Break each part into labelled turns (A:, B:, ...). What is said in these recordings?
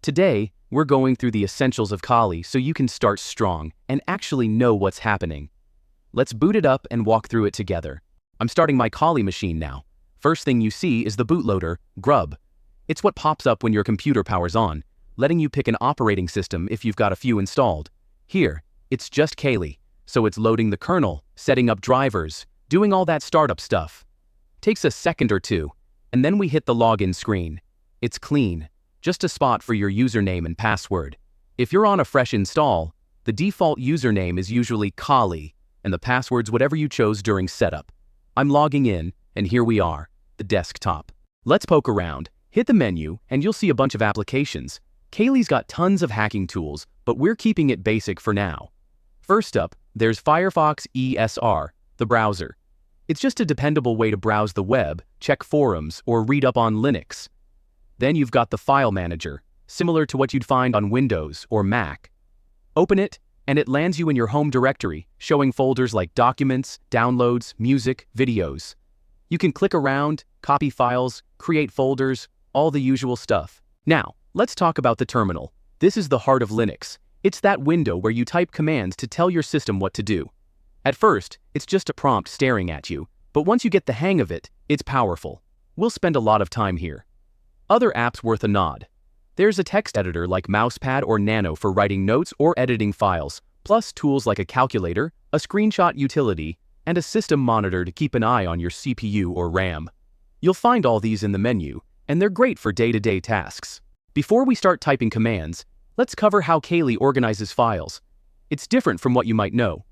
A: Today, we're going through the essentials of Kali so you can start strong and actually know what's happening. Let's boot it up and walk through it together. I'm starting my Kali machine now. First thing you see is the bootloader, Grub. It's what pops up when your computer powers on, letting you pick an operating system if you've got a few installed. Here, it's just Kali, so it's loading the kernel, setting up drivers, doing all that startup stuff. Takes a second or two, and then we hit the login screen. It's clean, just a spot for your username and password. If you're on a fresh install, the default username is usually Kali, and the password's whatever you chose during setup. I'm logging in, and here we are, the desktop. Let's poke around, hit the menu, and you'll see a bunch of applications. Kali's got tons of hacking tools, but we're keeping it basic for now. First up, there's Firefox ESR, the browser. It's just a dependable way to browse the web, check forums, or read up on Linux. Then you've got the file manager, similar to what you'd find on Windows or Mac. Open it, and it lands you in your home directory, showing folders like documents, downloads, music, videos. You can click around, copy files, create folders, all the usual stuff. Now, let's talk about the terminal. This is the heart of Linux. It's that window where you type commands to tell your system what to do. At first, it's just a prompt staring at you, but once you get the hang of it, it's powerful. We'll spend a lot of time here. Other apps worth a nod. There's a text editor like Mousepad or Nano for writing notes or editing files, plus tools like a calculator, a screenshot utility, and a system monitor to keep an eye on your CPU or RAM. You'll find all these in the menu, and they're great for day-to-day tasks. Before we start typing commands, let's cover how Kali organizes files. It's different from what you might know.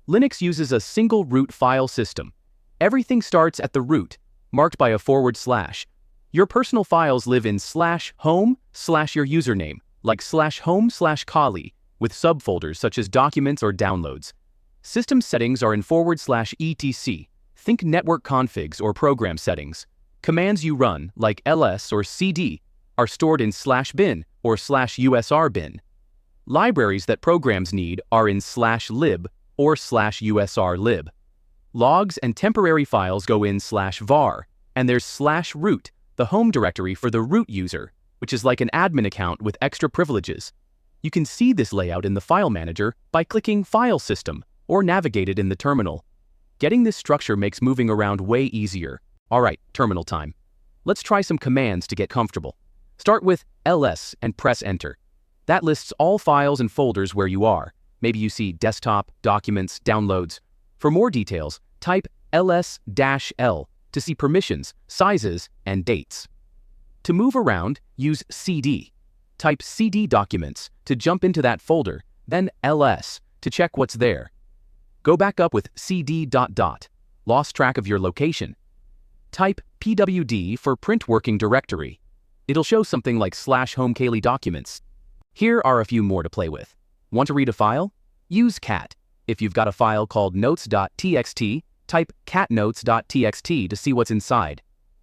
A: Linux uses a single root file system. Everything starts at the root, marked by a /. Your personal files live in /home/your username, like /home/Kali, with subfolders such as documents or downloads. System settings are in /etc. Think network configs or program settings. Commands you run, like ls or cd, are stored in /bin or /usrbin. Libraries that programs need are in /lib or /usrlib. Logs and temporary files go in /var, and there's /root, the home directory for the root user, which is like an admin account with extra privileges. You can see this layout in the file manager by clicking File System or navigate it in the terminal. Getting this structure makes moving around way easier. Alright, terminal time. Let's try some commands to get comfortable. Start with ls and press enter. That lists all files and folders where you are. Maybe you see desktop, documents, downloads. For more details, type ls-l to see permissions, sizes, and dates. To move around, use cd. Type cd documents to jump into that folder, then ls to check what's there. Go back up with cd ... Lost track of your location. Type pwd for print working directory. It'll show something like /home_Kali documents. Here are a few more to play with. Want to read a file? Use cat. If you've got a file called notes.txt, type catnotes.txt to see what's inside.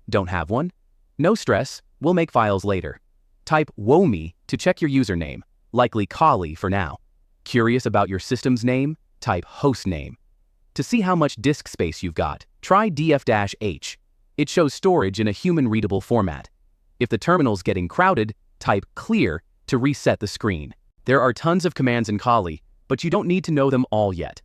A: Don't have one? No stress, we'll make files later. Type womi to check your username, likely Kali for now. Curious about your system's name? Type hostname. To see how much disk space you've got, try df-h. It shows storage in a human-readable format. If the terminal's getting crowded, type clear to reset the screen. There are tons of commands in Kali, but you don't need to know them all yet.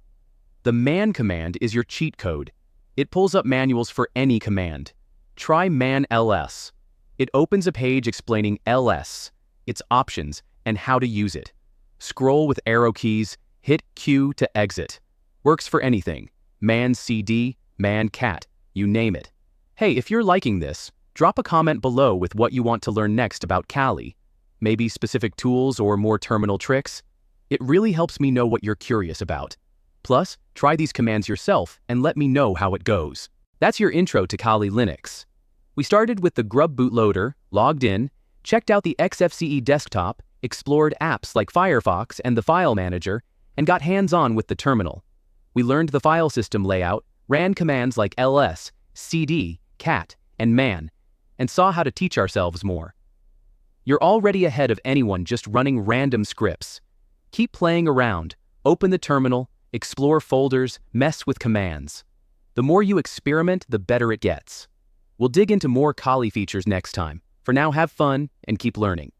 A: The man command is your cheat code. It pulls up manuals for any command. Try man ls. It opens a page explaining ls, its options, and how to use it. Scroll with arrow keys, hit Q to exit. Works for anything. Man cd, man cat, you name it. Hey, if you're liking this, drop a comment below with what you want to learn next about Kali. Maybe specific tools or more terminal tricks? It really helps me know what you're curious about. Plus, try these commands yourself and let me know how it goes. That's your intro to Kali Linux. We started with the Grub bootloader, logged in, checked out the XFCE desktop, explored apps like Firefox and the file manager, and got hands-on with the terminal. We learned the file system layout, ran commands like ls, cd, cat, and man, and saw how to teach ourselves more. You're already ahead of anyone just running random scripts. Keep playing around, open the terminal, explore folders, mess with commands. The more you experiment, the better it gets. We'll dig into more Kali features next time. For now, have fun and keep learning.